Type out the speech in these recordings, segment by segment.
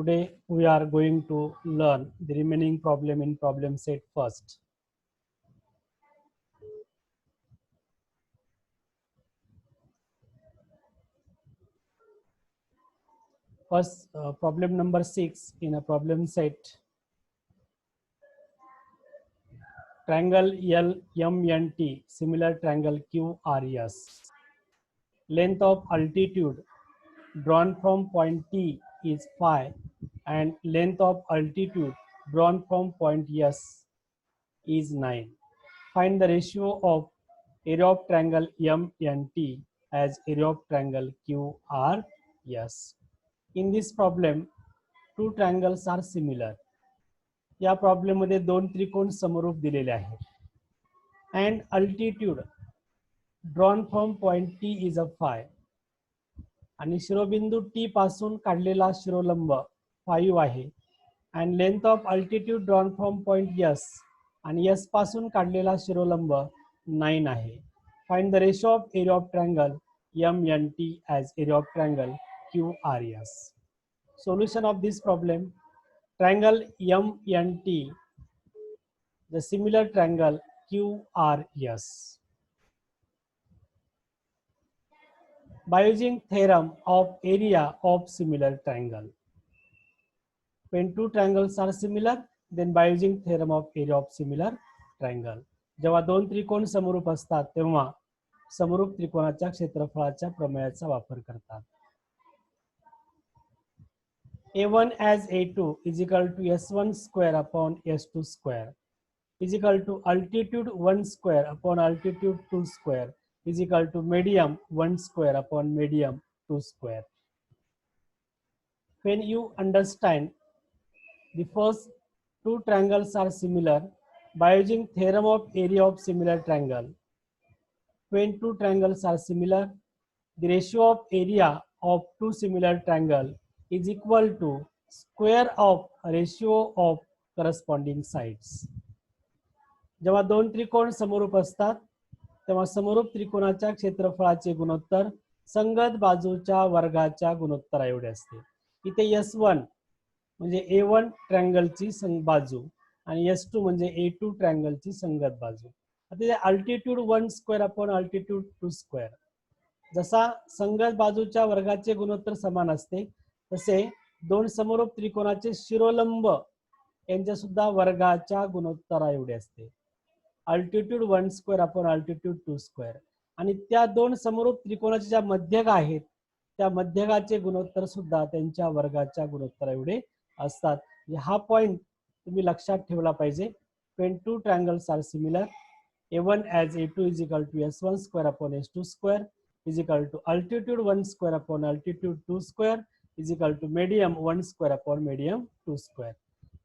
Today we are going to learn the remaining problem in problem set first. First, problem number 6 in a problem set. Triangle LMNT, similar triangle QRS. Length of altitude drawn from point T is phi and length of altitude drawn from point S is 9. Find the ratio of area of triangle MNT as area of triangle QRS. In this problem, two triangles are similar. या problem मध्ये दोन त्रिकोण समरूप दिलेले आहेत and altitude drawn from point T is a phi. आणि शिरोबिंदू T पासून काढलेला शिरोलंब 5 आहे and length of altitude drawn from point S आणि S पासून काढलेला शिरोलंब 9 आहे. Find the ratio of area of triangle MNT as area of triangle QRS. Solution of this problem: triangle MNT, the similar triangle QRS. By using theorem of area of similar triangle. When two triangles are similar, then by using theorem of area of similar triangle. जेव्हा दोन त्रिकोण समरूप असतात तेव्हा समरूप त्रिकोणाच्या क्षेत्रफळाच्या प्रमेयाचा वापर करतात. A1 as A2 is equal to S1 square upon S2 square is equal to altitude 1 square upon altitude 2 square is equal to medium 1 square upon medium 2 square. When you understand the first two triangles are similar by using theorem of area of similar triangle. When two triangles are similar, the ratio of area of two similar triangle is equal to square of ratio of corresponding sides. जेव्हा दोन त्रिकोण समरूप असतात तेव्हा समरूप त्रिकोणाच्या क्षेत्रफळाचे गुणोत्तर संगत बाजूच्या वर्गाच्या गुणोत्तरा एवढे असते. इथे S1 म्हणजे A1 ट्रायंगलची बाजू आणि S2 म्हणजे A2 ट्रायंगलची संगत बाजू. आता altitude 1 square upon altitude 2 square. जसा संगत बाजूच्या वर्गाचे गुणोत्तर समान असते तसे दोन समरूप त्रिकोणाचे शिरोलंब यांच्या सुद्धा वर्गाच्या गुणोत्तरा एवढे असते. Altitude 1 square upon altitude 2 square. आणि त्या दोन समरूप त्रिकोणाच्या ज्या मध्यक आहेत त्या मध्यकाचे गुणोत्तर सुद्धा त्यांच्या वर्गाच्या गुणोत्तरा एवढे असतात. हा पॉइंट तुम्ही लक्षात ठेवला पाहिजे. When two triangles are similar, A1 as A2 is equal to S1 square upon S2 square is equal to altitude 1 square upon altitude 2 square is equal to medium 1 square upon medium 2 square.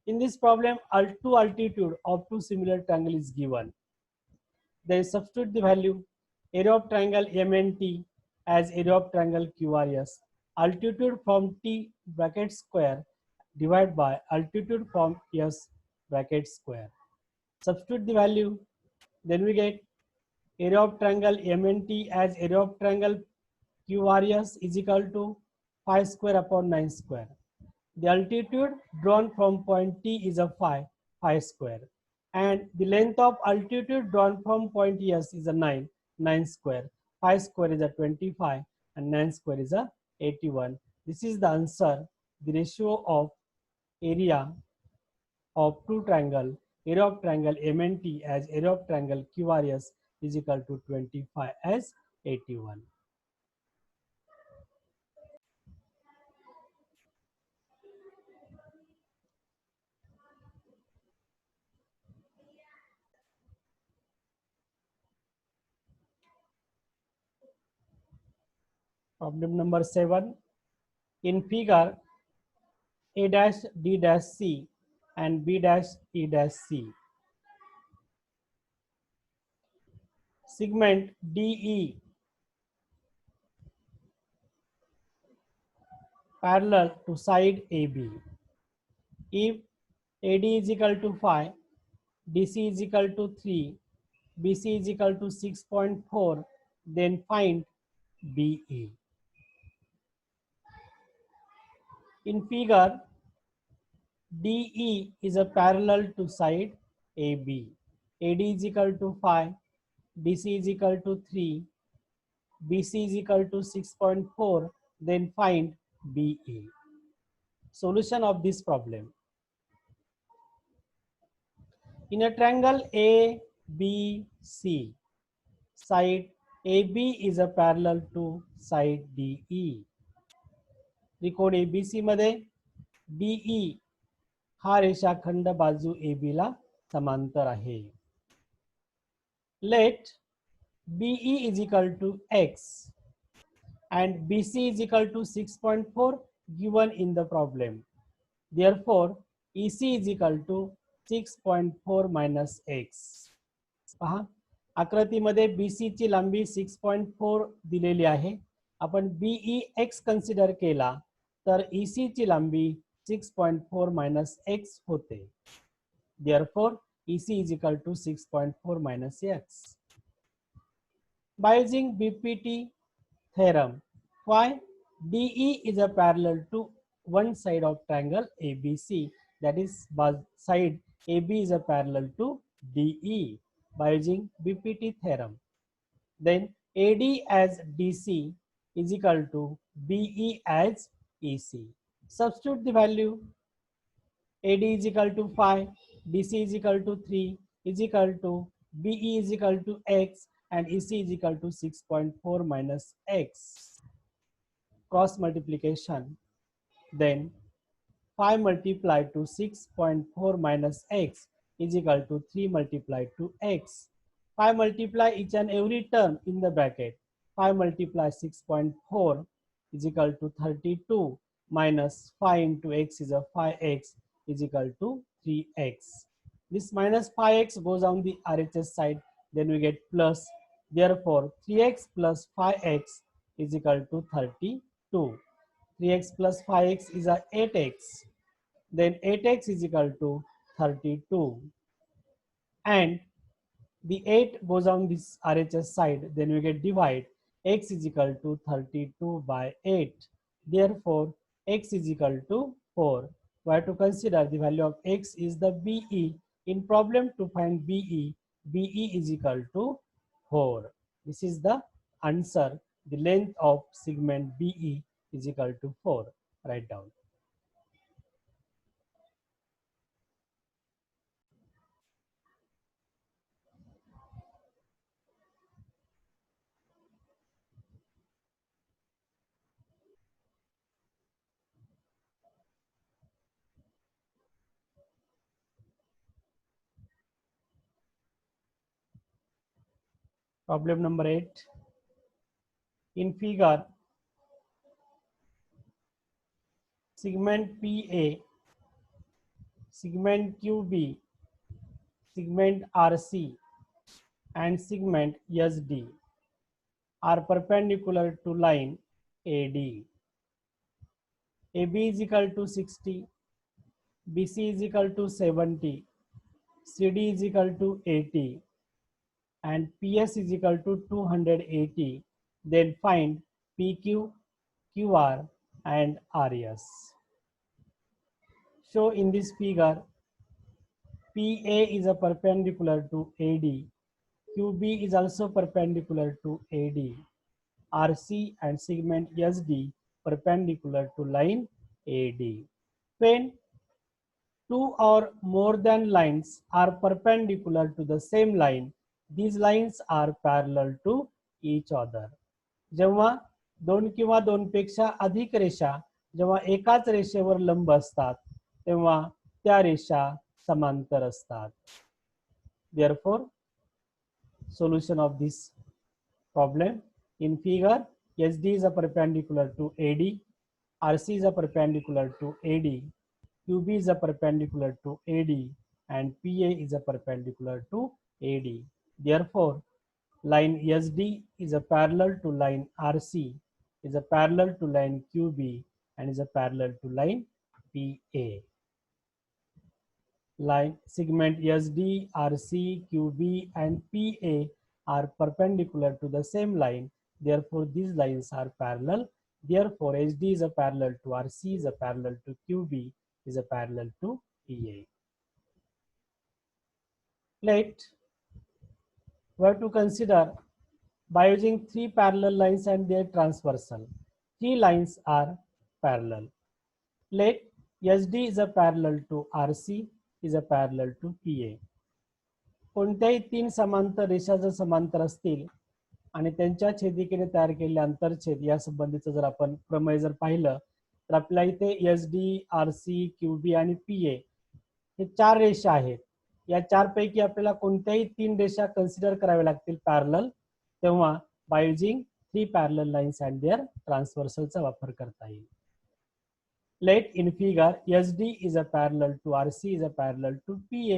In this problem, two altitude of two similar triangle is given. Then substitute the value area of triangle MNT as area of triangle QRS. Altitude from T bracket square divided by altitude from S bracket square. Substitute the value, then we get area of triangle MNT as area of triangle QRS is equal to 5 square upon 9 square. The altitude drawn from point T is a 5 square, and the length of altitude drawn from point S is a 9 square. 5 square is a 25 and 9 square is a 81. This is the answer. The ratio of area of two triangle, area of triangle MNT as area of triangle QRS is equal to 25 as 81. Problem number 7. In figure, A dash D dash C and B dash E dash C. Segment DE parallel to side AB. If AD is equal to 5, DC is equal to 3, BC is equal to 6.4, then find BE. In figure, DE is a parallel to side AB. AD is equal to 5, DC is equal to 3, BC is equal to 6.4, then find BE. Solution of this problem. In a triangle ABC, side AB is a parallel to side DE. त्रिकोण ABC मध्ये DE हा रेषाखंड बाजू AB ला समांतर आहे. Let BE is equal to X and BC is equal to 6.4 given in the problem. Therefore, EC is equal to 6.4 minus X. पहा आकृतीमध्ये BC ची लांबी 6.4 दिलेली आहे. आपण BE X कन्सिडर केला तर EC ची लांबी 6.4 minus X होते. Therefore, EC is equal to 6.4 minus X. By using BPT theorem, why DE is a parallel to one side of triangle ABC, that is side AB is a parallel to DE by using BPT theorem. Then AD as DC is equal to BE as EC. Substitute the value. AD is equal to 5, DC is equal to 3, is equal to BE is equal to X, and EC is equal to 6.4 minus X. Cross multiplication. Then 5 multiplied to 6.4 minus X is equal to 3 multiplied to X. 5 multiply each and every term in the bracket. 5 multiply 6.4 is equal to 32 minus 5 into X is a 5X is equal to 3X. This minus 5X goes on the RHS side, then we get plus. Therefore, 3X plus 5X is equal to 32. 3X plus 5X is a 8X. Then 8X is equal to 32. And the 8 goes on this RHS side, then we get divide. X is equal to 32 by 8. Therefore, X is equal to 4. We have to consider the value of X is the BE. In problem to find BE, BE is equal to 4. This is the answer. The length of segment BE is equal to 4. Write down. Problem number 8. In figure, segment PA, segment QB, segment RC, and segment SD are perpendicular to line AD. AB is equal to 60, BC is equal to 70, CD is equal to 80, and PS is equal to 280. Then find PQ, QR, and RS. So in this figure, PA is a perpendicular to AD, QB is also perpendicular to AD, RC and segment SD perpendicular to line AD. When two or more than lines are perpendicular to the same line, these lines are parallel to each other. जेव्हा दोन किंवा दोन पेक्षा अधिक रेषा जेव्हा एकाच रेषेवर लंब असतात तेव्हा त्या रेषा समांतर असतात. Therefore, solution of this problem in figure, SD is a perpendicular to AD, RC is a perpendicular to AD, QB is a perpendicular to AD, and PA is a perpendicular to AD. Therefore, line SD is a parallel to line RC, is a parallel to line QB, and is a parallel to line PA. Line segment SD, RC, QB, and PA are perpendicular to the same line. Therefore, these lines are parallel. Therefore, SD is a parallel to RC, is a parallel to QB, is a parallel to EA. Let we have to consider by using three parallel lines and their transversal. Three lines are parallel. Let SD is a parallel to RC is a parallel to PA. कोणत्याही तीन समांतर रेषा जर समांतर असतील आणि त्यांच्या छेदिकेने तयार केलेले आंतरछेद या संबंधीचं जर आपण प्रमेय जर पाहिलं तर आपल्याला इथे SD, RC, QB आणि PA हे चार रेषा आहेत. या चार पैकी आपल्याला कोणत्याही तीन रेषा कन्सिडर कराव्या लागतील पॅरलल, तेव्हा by using three parallel lines and their ट्रान्सव्हर्सलचा वापर करता येईल. Let in figure SD is a parallel to RC is a parallel to PA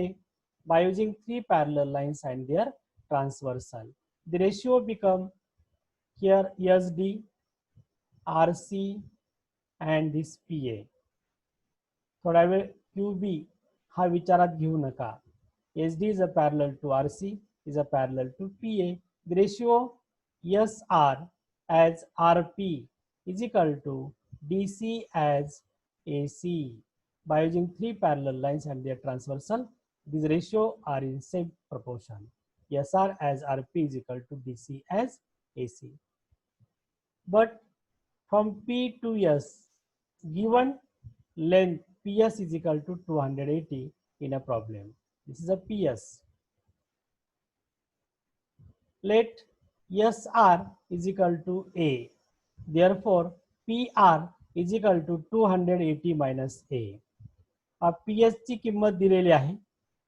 by using three parallel lines and their transversal. The ratio become here SD, RC and this PA. थोडा वेळ QB हा विचारात घेऊ नका. SD is a parallel to RC is a parallel to PA. The ratio SR as RP is equal to DC as AC. By using three parallel lines and their transversal, these ratio are in same proportion. SR as RP is equal to DC as AC. But from P to S, given length PS is equal to 280 in a problem. This is a PS. Let SR is equal to A. Therefore, PR is equal to 280 minus A. PS ची किंमत दिलेली आहे.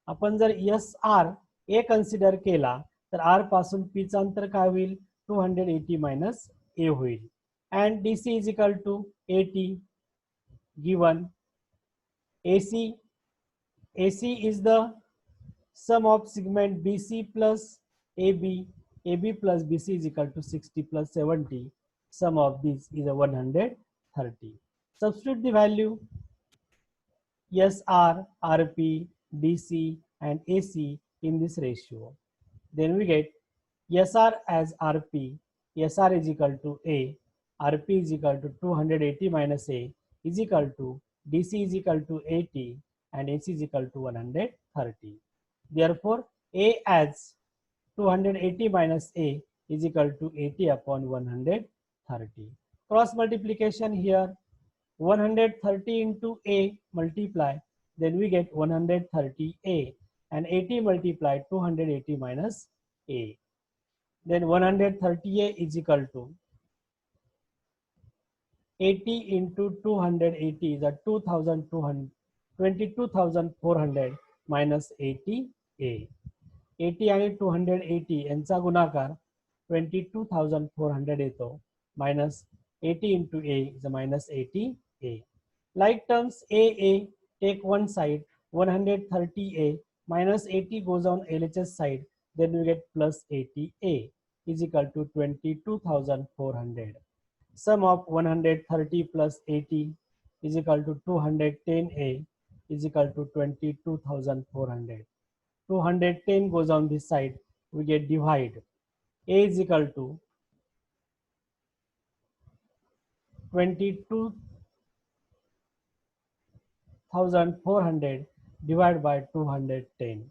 आपण जर SR A consider केला तर R पासून P चं अंतर काय होईल 280 minus A होईल. And DC is equal to 80 given AC is the sum of segment BC plus AB plus BC is equal to 60 plus 70. Sum of these is a 130. Substitute the value SR, RP, DC and AC in this ratio. Then we get SR as RP, SR is equal to A, RP is equal to 280 minus A is equal to DC is equal to 80 and AC is equal to 130. Therefore, A as 280 minus A is equal to 80 upon 130. Cross multiplication here, 130 into A multiply, then we get 130A and 80 multiplied 280 minus A. Then 130A is equal to 80 into 280 is a 22,400 minus 80A. 80 and 280 यांचा गुणाकार 22,400 येतो minus 80 into A is a minus 80A. Like terms AA take one side, 130A minus 80 goes on LHS side, then we get plus 80A is equal to 22,400. Sum of 130 plus 80 is equal to 210A is equal to 22,400. 210 goes on this side, we get divide. A is equal to 22,400 divided by 210.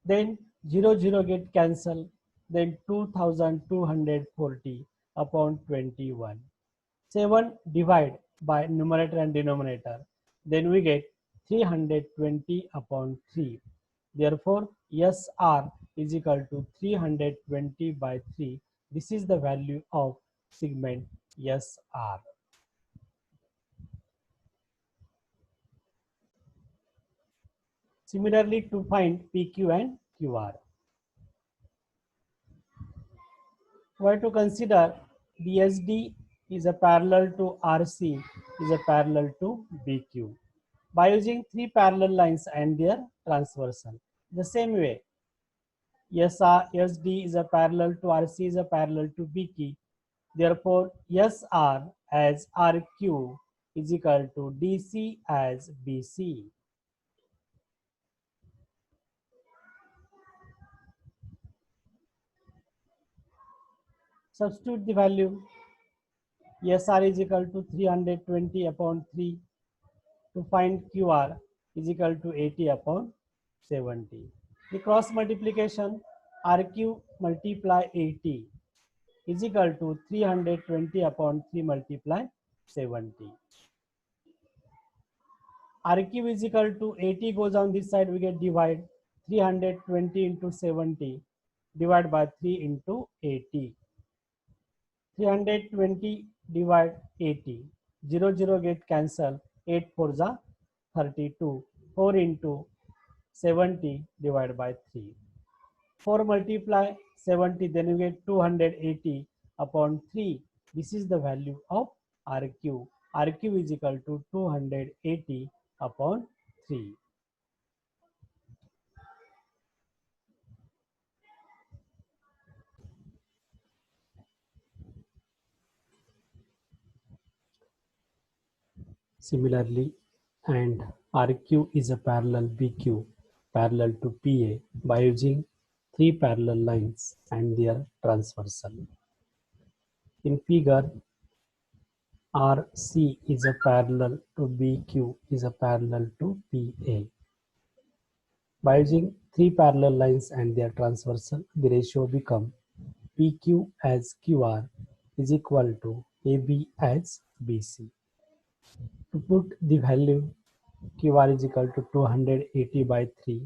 Then 0 get cancelled. Then 2,240 upon 21. 7 divide by numerator and denominator. Then we get 320 upon 3. Therefore, SR is equal to 320 by 3. This is the value of segment SR. Similarly, to find PQ and QR, we have to consider the SD is a parallel to RC is a parallel to BQ by using three parallel lines and their transversal. The same way, SD is a parallel to RC is a parallel to BQ. Therefore, SR as RQ is equal to DC as BC. Substitute the value. SR is equal to 320 upon 3. to find QR is equal to 80 upon 70. The cross multiplication RQ multiply 80 is equal to 320 upon 3 multiply 70. RQ is equal to 80 goes on this side, we get divide 320 into 70 divided by 3 into 80. 320 divide 80. 0 0 get cancelled. 8 4 za 32. 4 into 70 divided by 3. 4 multiply 70, then you get 280 upon 3. This is the value of RQ. RQ is equal to 280 upon 3. Similarly, and RQ is a parallel BQ parallel to PA by using three parallel lines and their transversal. In figure, RC is a parallel to BQ is a parallel to PA. By using three parallel lines and their transversal, the ratio becomes PQ as QR is equal to AB as BC. To put the value QR is equal to 280 by 3,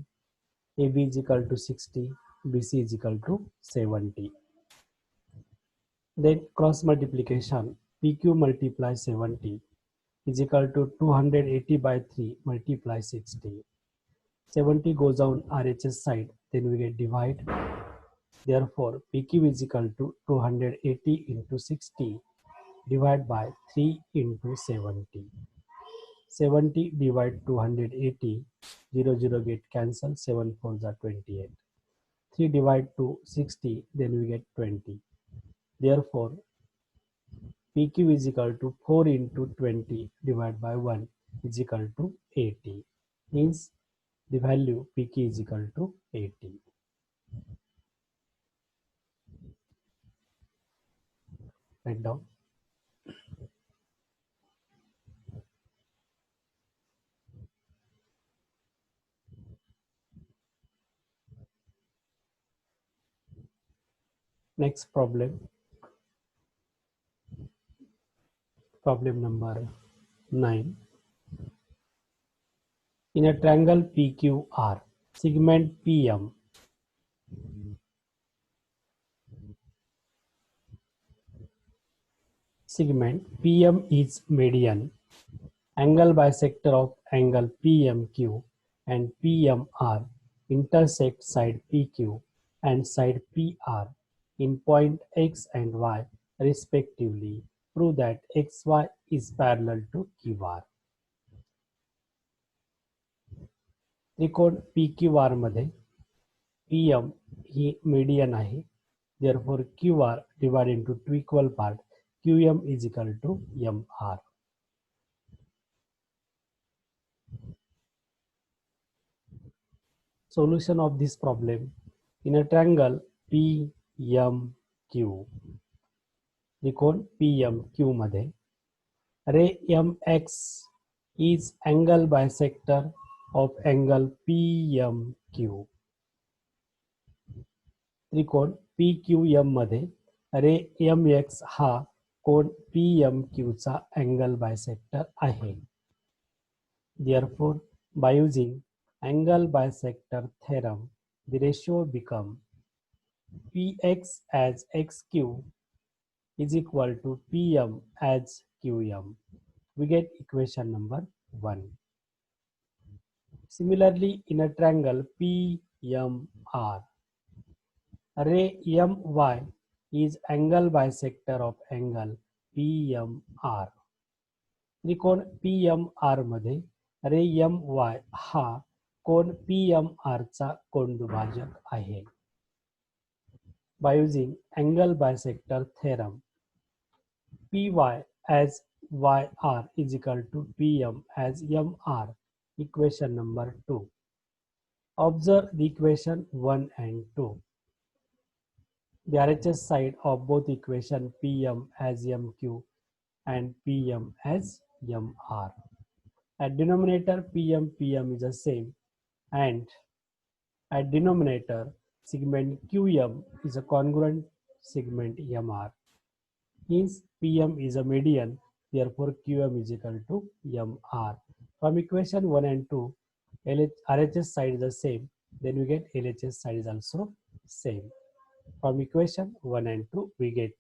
AB is equal to 60, BC is equal to 70. Then cross multiplication PQ multiply 70 is equal to 280 by 3 multiply 60. 70 goes on RHS side, then we get divide. Therefore, PQ is equal to 280 into 60 divided by 3 into 70. 70 divide 280, 0 0 get cancelled, 7 4s are 28. 3 divide to 60, then we get 20. Therefore, PQ is equal to 4 into 20 divided by 1 is equal to 80. Means the value PQ is equal to 80. Write down. Next problem. Problem number 9. In a triangle PQR, segment PM is median. Angle bisector of angle PMQ and PMR intersect side PQ and side PR in point X and Y respectively. Prove that XY is parallel to QR. त्रिकोण PQR मध्ये PM ही median आहे. Therefore, QR divided into two equal part. QM is equal to MR. Solution of this problem. In a triangle PMQ, त्रिकोण PMQ मध्ये ray MX is angle bisector of angle PMQ. त्रिकोण PQM मध्ये ray MX हा कोण PMQ चा angle bisector आहे. Therefore, by using angle bisector theorem, the ratio becomes Px as xq is equal to Pm as qm. We get equation number 1. Similarly, in a triangle PMR, ray My is angle bisector of angle PMR. त्रिकोण PMR मध्ये रे My हा कोण PMR चा कोणदुभाजक आहे. By using angle bisector theorem, Py as YR is equal to PM as MR. Equation number 2. Observe the equation 1 and 2. The RHS side of both equation PM as MQ and PM as MR. At denominator, PM is the same, and at denominator, segment QM is a congruent segment MR. Hence, PM is a median, therefore QM is equal to MR. From equation 1 and 2, RHS side is the same, then we get LHS side is also same. From equation 1 and 2, we get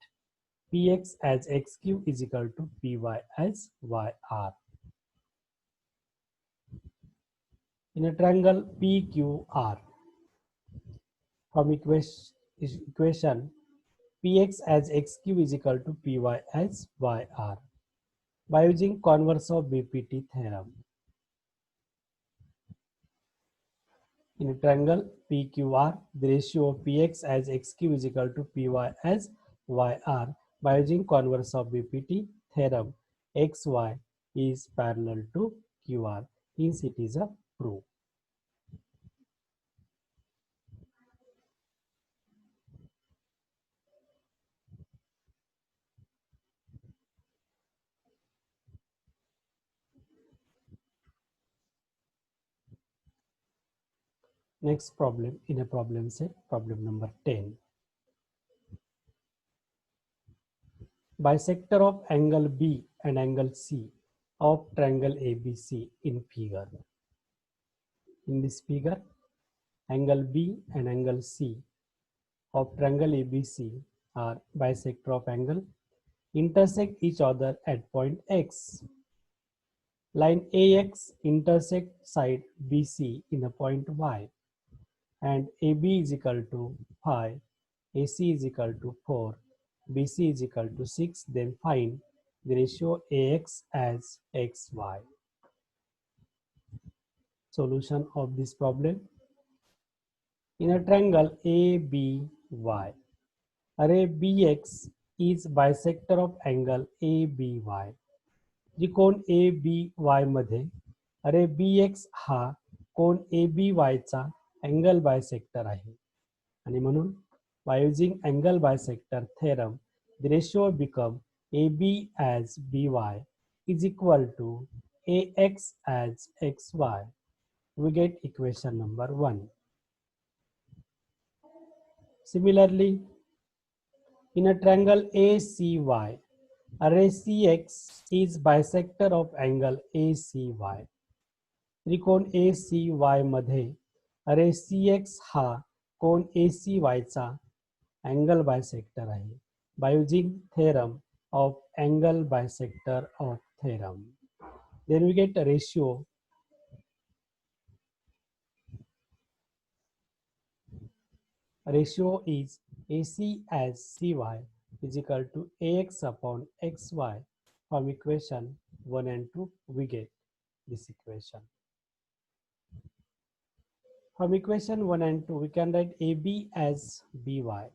Px as xq is equal to Py as yr. In a triangle PQR, from equation Px as xq is equal to Py as yr by using converse of BPT theorem. In a triangle PQR, the ratio of Px as xq is equal to Py as yr by using converse of BPT theorem. Xy is parallel to QR. Hence, it is a proof. Next problem in a problem set, problem number 10. Bisector of angle B and angle C of triangle ABC in figure. In this figure, angle B and angle C of triangle ABC are bisector of angle, intersect each other at point X. Line AX intersect side BC in a point Y, and AB is equal to 5, AC is equal to 4, BC is equal to 6. Then find the ratio AX as XY. Solution of this problem. In a triangle ABY, array BX is bisector of angle ABY. त्रिकोण ABY मध्ये अरे BX हा कोण ABY चा angle bisector आहे आणि म्हणून by using angle bisector theorem, the ratio become AB as BY is equal to AX as XY. We get equation number 1. Similarly, in a triangle ACY, array CX is bisector of angle ACY. त्रिकोण ACY मध्ये अरे CX हा कोण ACY चा angle bisector आहे. By using theorem of angle bisector of theorem, then we get a ratio is AC as CY is equal to AX upon XY. From equation 1 and 2, we get this equation. From equation 1 and 2, we can write AB as BY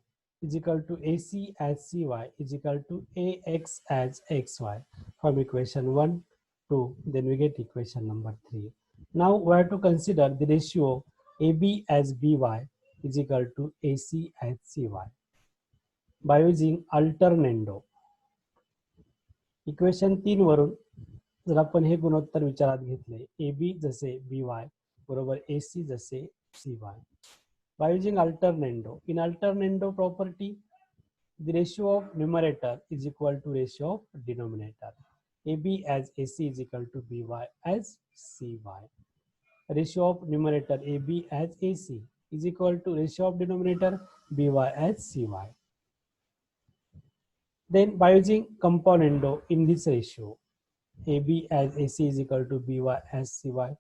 is equal to AC as CY is equal to AX as XY. From equation 1, 2, then we get equation number 3. Now we have to consider the ratio AB as BY is equal to AC as CY by using alternando. Equation 3 वरून जर आपण हे गुणोत्तर विचारात घेतले, AB जसे BY बरोबर AC जसे CY. By using alternando, in alternando property, the ratio of numerator is equal to ratio of denominator. AB as AC is equal to BY as CY. Ratio of numerator AB as AC is equal to ratio of denominator BY as CY. Then by using componendo in this ratio, AB as AC is equal to BY as CY.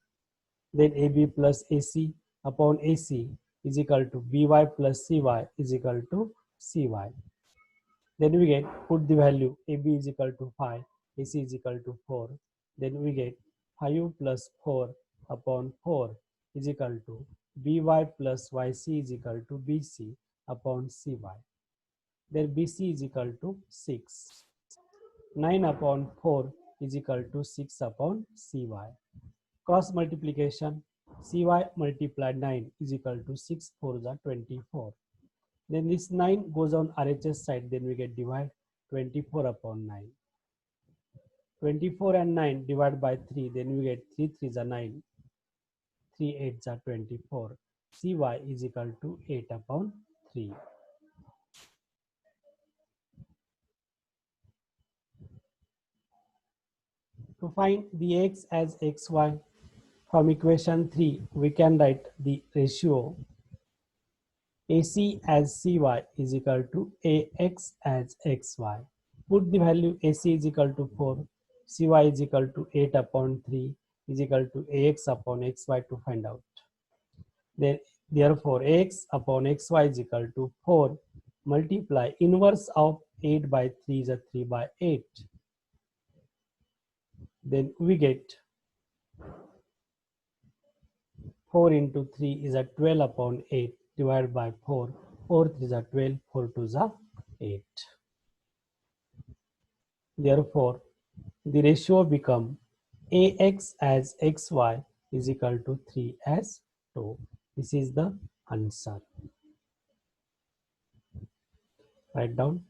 Then AB plus AC upon AC is equal to BY plus CY is equal to CY. Then we get, put the value AB is equal to 5, AC is equal to 4. Then we get 5 plus 4 upon 4 is equal to BY plus YC is equal to BC upon CY. Then BC is equal to 6. 9 upon 4 is equal to 6 upon CY. Cross multiplication, CY multiplied 9 is equal to 6 4 is 24. Then this 9 goes on RHS side, then we get divide 24 upon 9. 24 and 9 divided by 3, then we get 3 3s are 9, 3 8s are 24. Cy is equal to 8 upon 3. To find the x as xy, from equation 3, we can write the ratio AC as CY is equal to AX as XY. Put the value AC is equal to 4, CY is equal to 8 upon 3 is equal to AX upon XY to find out. Then, therefore, AX upon XY is equal to 4 multiply inverse of 8 by 3 is a 3 by 8. Then we get 4 into 3 is a 12 upon 8 divided by 4. 4 3 is a 12, 4 2 is a 8. Therefore, the ratio become AX as XY is equal to 3 as 2. This is the answer. Write down.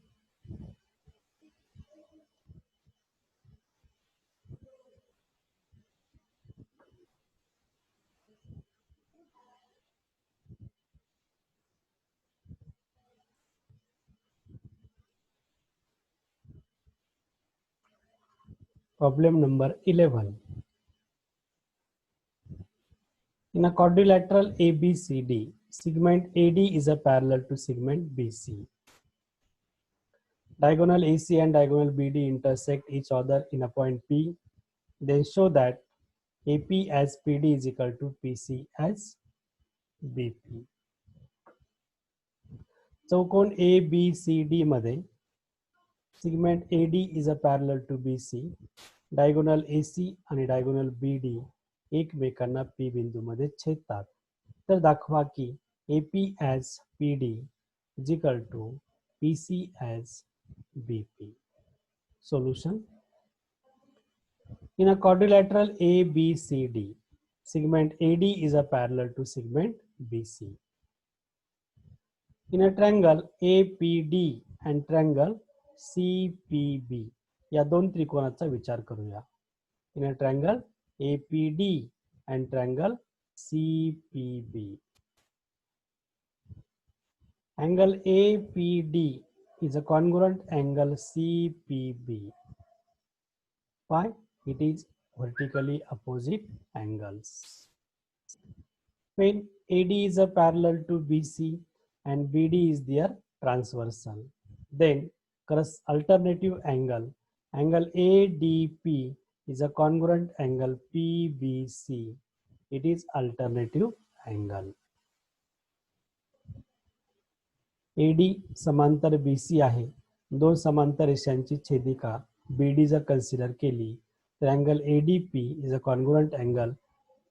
Problem number 11. In a quadrilateral ABCD, segment AD is a parallel to segment BC. Diagonal AC and diagonal BD intersect each other in a point P. Then show that AP as PD is equal to PC as BP. चौकोन ABCD मध्ये segment AD is a parallel to BC. Diagonal AC आणि diagonal BD एकमेकांना P बिंदूमध्ये छेदतात. तर दाखवा की AP as PD is equal to PC as BP. Solution. In a quadrilateral ABCD, segment AD is a parallel to segment BC. In a triangle APD and triangle CPB, या दोन त्रिकोणाचा विचार करूया. In a triangle APD and triangle CPB. Angle APD is a congruent angle CPB. Why? It is vertically opposite angles. When AD is a parallel to BC and BD is their transversal, then alternative angle ADP is a congruent angle PBC. It is alternative angle. AD समांतर BC आहे. दोन समांतर रेषांची छेदिका BD जर consider केली तर angle ADP is a congruent angle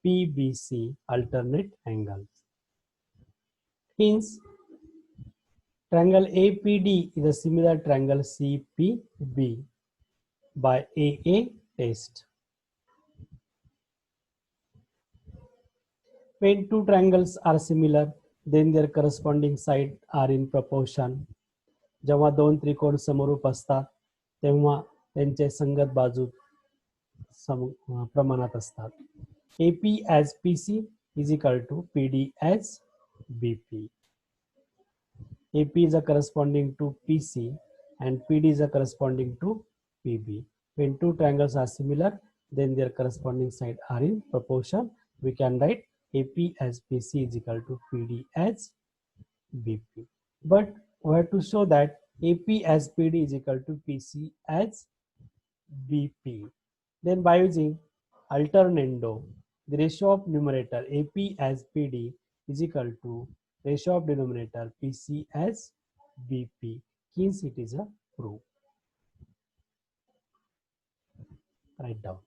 PBC, alternate angles. Hence, triangle APD is a similar triangle CPB by AA test. When two triangles are similar, then their corresponding sides are in proportion. जेव्हा दोन त्रिकोण समरूप असतात तेव्हा त्यांचे संगत बाजू प्रमाणात असतात. AP as PC is equal to PD as BP. AP is a corresponding to PC and PD is a corresponding to PB. When two triangles are similar, then their corresponding sides are in proportion. We can write AP as PC is equal to PD as BP. But we have to show that AP as PD is equal to PC as BP. Then by using alternando, the ratio of numerator AP as PD is equal to ratio of denominator PC as BP. Hence it is a proof. Write down.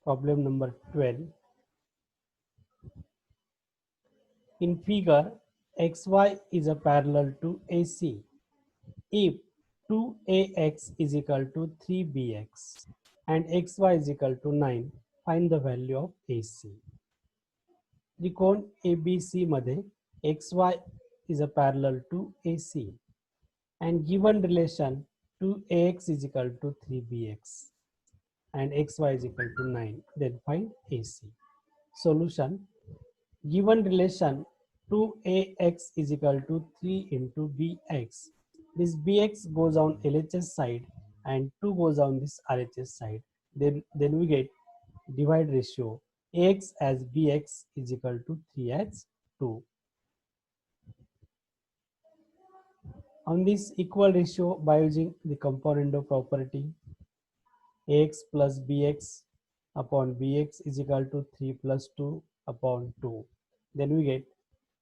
Problem number 12. In figure, XY is a parallel to AC. If 2AX is equal to 3BX and XY is equal to 9, find the value of AC. त्रिकोण ABC मध्ये XY is a parallel to AC and given relation 2AX is equal to 3BX and XY is equal to 9, then find AC. Solution: given relation 2AX is equal to 3 into BX. This BX goes on LHS side and 2 goes on this RHS side. Then we get divide ratio AX as BX is equal to 3 as 2. On this equal ratio, by using the componendo property, AX plus BX upon BX is equal to 3 plus 2 upon 2. Then we get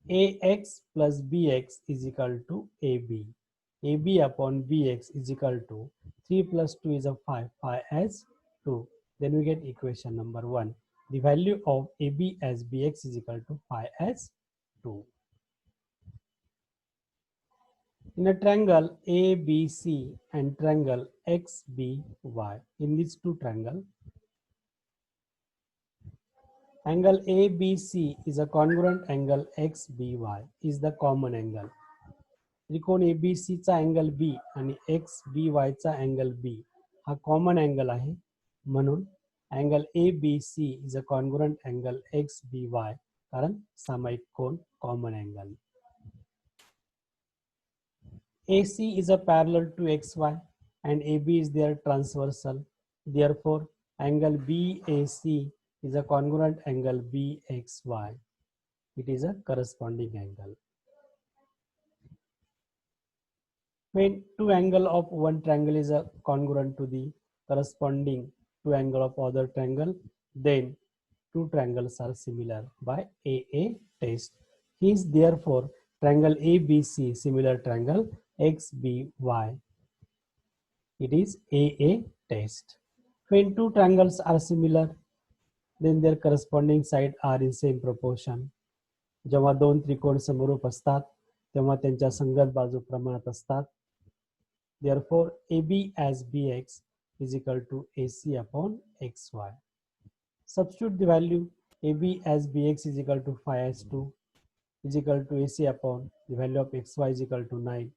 AX plus BX is equal to AB. AB upon BX is equal to 3 plus 2 is a 5, 5 as 2. Then we get equation number 1. The value of AB as BX is equal to 5 as 2. In a triangle ABC and triangle XBY, in these two triangles, angle ABC is a congruent angle XBY is the common angle. त्रिकोण ABC चा angle B आणि XBY चा angle B हा common angle आहे, म्हणून angle ABC is a congruent angle XBY कारण सामायिक कोन common angle. AC is a parallel to XY and AB is their transversal. Therefore, angle BAC is a congruent angle BXY. It is a corresponding angle. When two angle of one triangle is a congruent to the corresponding two angle of other triangle, then two triangles are similar by AA test. Hence, therefore, triangle ABC similar triangle XBY. It is AA test. When two triangles are similar, then their corresponding side are in same proportion. जेव्हा दोन त्रिकोण समरूप असतात तेव्हा त्यांच्या संगत बाजू प्रमाणात असतात. Therefore, AB as BX is equal to AC upon XY. Substitute the value AB as BX is equal to 5 as 2 is equal to AC upon the value of XY is equal to 9.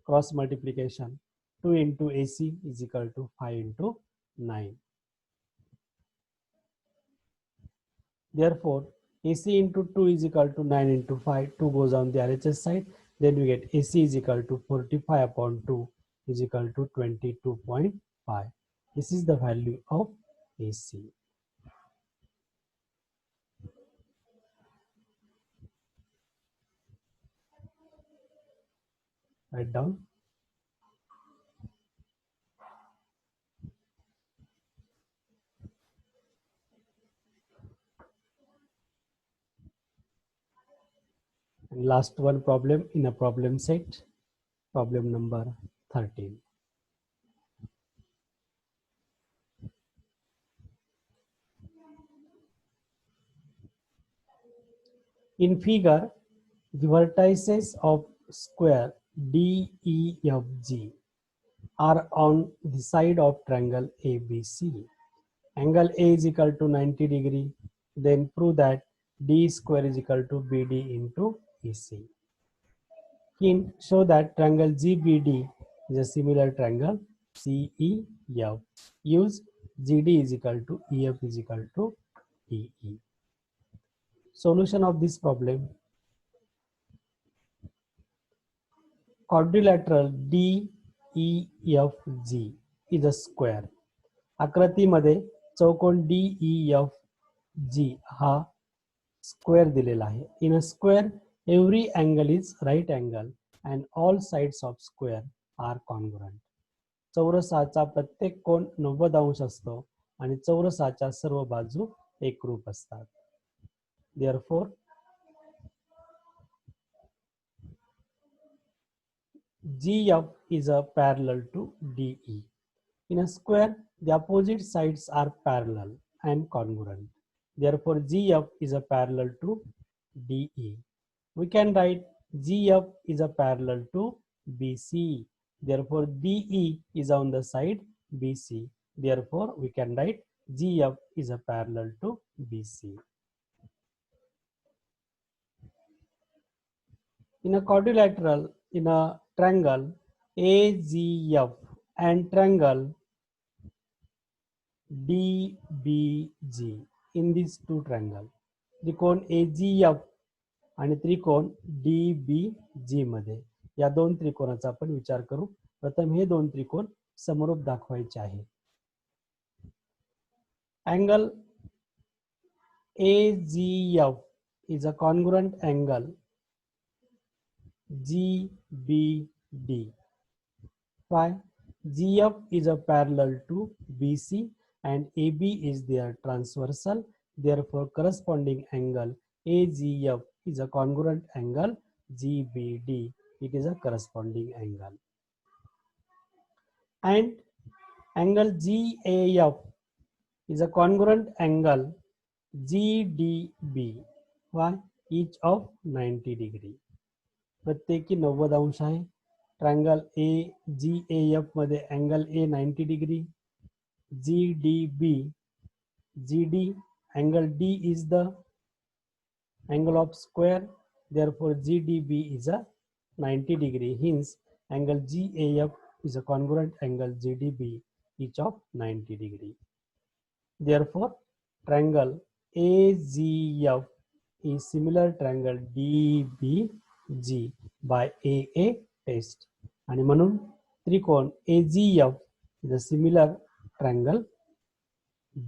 Cross multiplication 2 into AC is equal to 5 into 9. Therefore, AC into 2 is equal to 9 into 5. 2 goes on the RHS side. Then we get AC is equal to 45 upon 2 is equal to 22.5. This is the value of AC. Write down. And last one problem in a problem set, problem number 13. In figure, the vertices of square DEFG are on the side of triangle ABC. Angle A is equal to 90 degree. Then prove that D square is equal to BD into EC. Hint: show that triangle GBD is a similar triangle CEF. Use GD is equal to EF is equal to EE. Solution of this problem: quadrilateral DEFG is a square. आकृतीमध्ये चौकोन DEFG हा square दिलेला आहे. In a square every angle is right angle and all sides of square are congruent. चौरसाचा प्रत्येक कोन 90 अंश असतो आणि चौरसाच्या सर्व बाजू एकरूप असतात. Therefore, GF is a parallel to DE. In a square, the opposite sides are parallel and congruent. Therefore, GF is a parallel to DE. We can write GF is a parallel to BC. Therefore, DE is on the side BC. Therefore, we can write GF is a parallel to BC. In a quadrilateral, in a triangle AGF and triangle DBG, in these two triangles, त्रिकोण AGF आणि त्रिकोण DBG मध्ये या दोन त्रिकोणाचा आपण विचार करू. प्रथम हे दोन त्रिकोण समरूप दाखवायचे आहे. Angle AGF is a congruent angle GBD. Why? GF is a parallel to BC and AB is their transversal. Therefore, corresponding angle AGF is a congruent angle GBD. It is a corresponding angle. And angle GAF is a congruent angle GDB. Why? Each of 90 degree. प्रत्येकी 90 अंश आहे. Triangle AGAF मध्ये angle A 90 degree, GDB, GD angle D is the angle of square. Therefore, GDB is a 90 degree. Hence, angle GAF is a congruent angle GDB, each of 90 degree. Therefore, triangle AGF is similar triangle DBG by AA test. आणि म्हणून त्रिकोण AGF is a similar triangle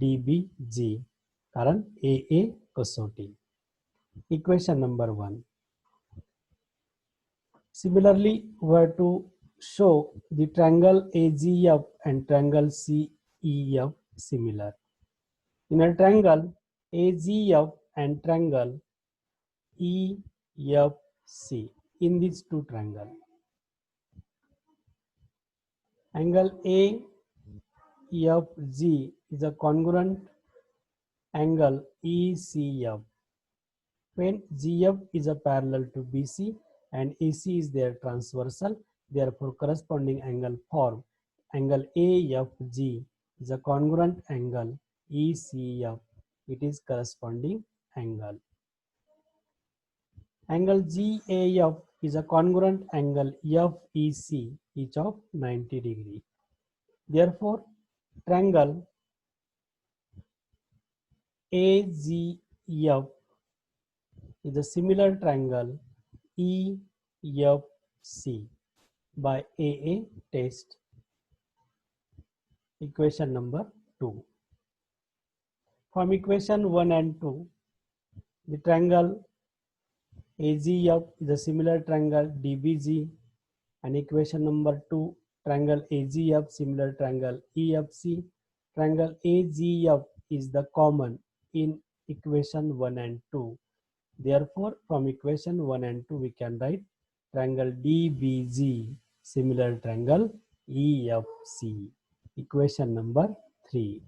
DBG कारण AA कसोटी. Equation number 1. Similarly, we have to show the triangle AGF and triangle CEF similar. In a triangle AGF and triangle EFC, in these two triangles, angle AFG is a congruent angle ECF when GF is a parallel to BC and AC is their transversal. Therefore, corresponding angle form angle AFG is a congruent angle ECF. It is corresponding angle. Angle GAF is a congruent angle FEC, each of 90 degree. Therefore, triangle AGF is a similar triangle EFC by AA test. Equation number 2. From equation 1 and 2, the triangle AGF is a similar triangle DBG, and equation number 2, triangle AGF similar triangle EFC. Triangle AGF is the common in equation 1 and 2. Therefore, from equation 1 and 2, we can write triangle DBG similar triangle EFC. Equation number 3.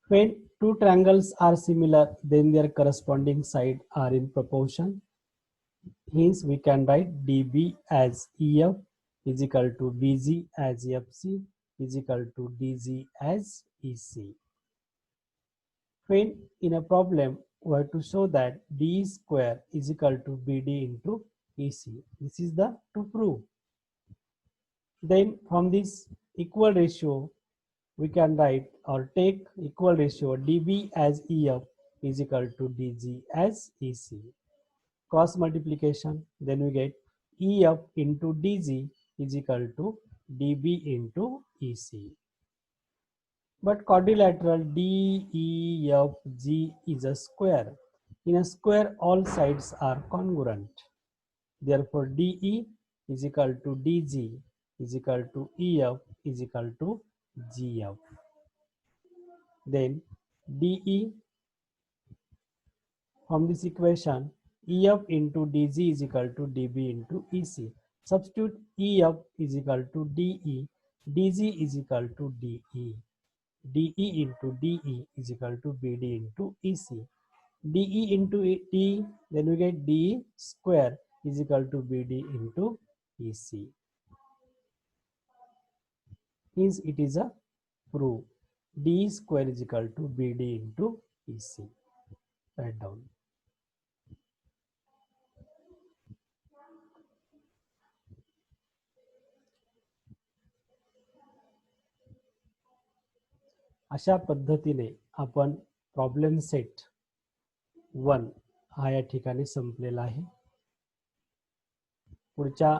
When two triangles are similar, then their corresponding sides are in proportion. Hence, we can write DB as EF is equal to BG as FC is equal to DG as EC. When in a problem, we have to show that D square is equal to BD into EC. This is the to prove. Then from this equal ratio, we can write or take equal ratio DB as EF is equal to DG as EC. Cross multiplication, then we get EF into DG is equal to DB into EC. But quadrilateral DEFG is a square. In a square, all sides are congruent. Therefore, DE is equal to DG is equal to EF is equal to GF. Then DE from this equation, EF into DG is equal to DB into EC. Substitute EF is equal to DE, DG is equal to DE. DE into DE is equal to BD into EC. DE into T, then we get DE square is equal to BD into EC. Hence it is a proof. DE square is equal to BD into EC. Write down. अशा पद्धतीने आपण problem set 1 हा या ठिकाणी संपलेला आहे. पुढच्या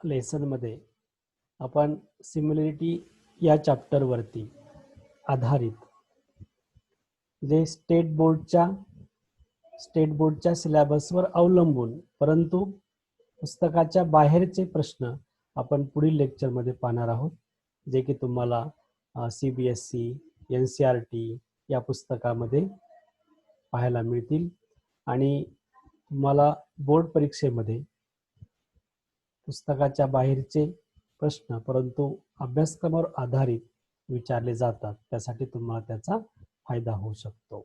lesson मध्ये आपण सिम्युलॅरिटी या चॅप्टर वरती आधारित जे स्टेट बोर्डच्या सिलेबसवर अवलंबून परंतु पुस्तकाच्या बाहेरचे प्रश्न आपण पुढील लेक्चर मध्ये पाहणार आहोत, जे की तुम्हाला CBSE NCERT या पुस्तकामध्ये पाहायला मिळतील आणि तुम्हाला बोर्ड परीक्षेमध्ये पुस्तकाच्या बाहेरचे प्रश्न परंतु अभ्यासक्रमावर आधारित विचारले जातात. त्यासाठी तुम्हाला त्याचा फायदा होऊ शकतो.